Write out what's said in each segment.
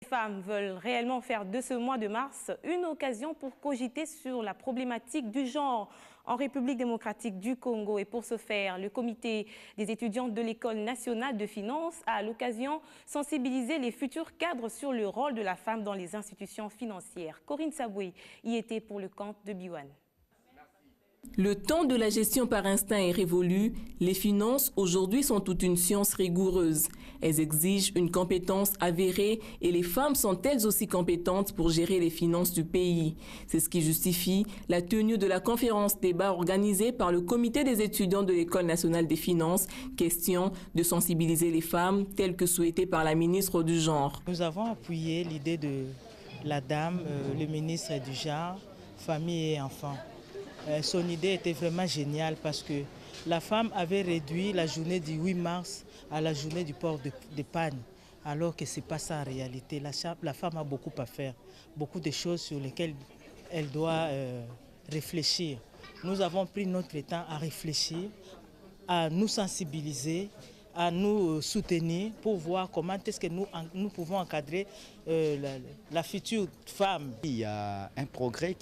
femmes veulent réellement faire de ce mois de mars une occasion pour cogiter sur la problématique du genre en République démocratique du Congo. Et pour ce faire, le comité des étudiants de l'École nationale de finances a à l'occasion sensibilisé les futurs cadres sur le rôle de la femme dans les institutions financières. Corinne Saboué y était pour le compte de Biwan. Le temps de la gestion par instinct est révolu. Les finances aujourd'hui sont toute une science rigoureuse. Elles exigent une compétence avérée et les femmes sont elles aussi compétentes pour gérer les finances du pays. C'est ce qui justifie la tenue de la conférence débat organisée par le comité des étudiants de l'École nationale des finances. Question de sensibiliser les femmes telles que souhaitées par la ministre du genre. Nous avons appuyé l'idée de la dame, le ministre du genre, famille et enfants. Son idée était vraiment géniale parce que la femme avait réduit la journée du 8 mars à la journée du port de panne, alors que ce n'est pas ça en réalité. La femme a beaucoup à faire, beaucoup de choses sur lesquelles elle doit réfléchir. Nous avons pris notre temps à réfléchir, à nous sensibiliser, à nous soutenir pour voir comment est-ce que nous pouvons encadrer la future femme. Il y a un progrès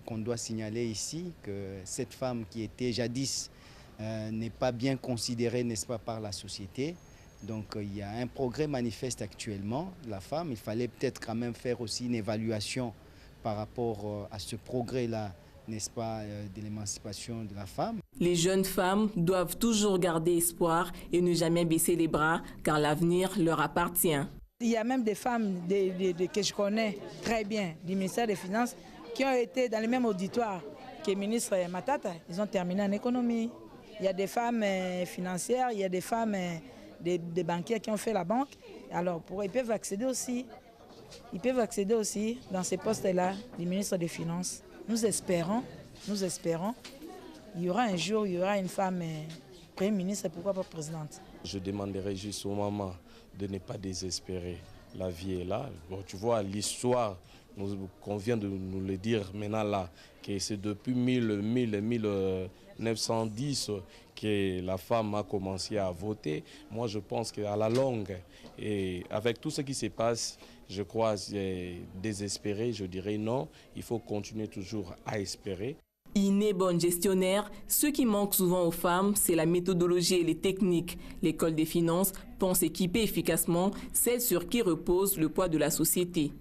qu'on doit signaler ici, que cette femme qui était jadis n'est pas bien considérée, n'est-ce pas, par la société. Donc il y a un progrès manifeste actuellement. La femme, il fallait peut-être quand même faire aussi une évaluation par rapport à ce progrès-là, n'est-ce pas, de l'émancipation de la femme. Les jeunes femmes doivent toujours garder espoir et ne jamais baisser les bras, car l'avenir leur appartient. Il y a même des femmes que je connais très bien du ministère des Finances qui ont été dans le même auditoire que le ministre Matata. Ils ont terminé en économie. Il y a des femmes financières, il y a des femmes, des banquiers qui ont fait la banque. Alors ils peuvent accéder aussi. Ils peuvent accéder aussi dans ces postes-là du ministre des Finances. Nous espérons, il y aura un jour, il y aura une femme Premier ministre et pourquoi pas présidente. Je demanderai juste au maman de ne pas désespérer. La vie est là. Bon, tu vois, l'histoire, qu'on vient de nous le dire maintenant là, que c'est depuis 1910 que la femme a commencé à voter. Moi, je pense qu'à la longue, et avec tout ce qui se passe, je crois désespéré, je dirais non. Il faut continuer toujours à espérer. Innée bonne gestionnaire, ce qui manque souvent aux femmes, c'est la méthodologie et les techniques. L'École des finances pense équiper efficacement celles sur qui repose le poids de la société.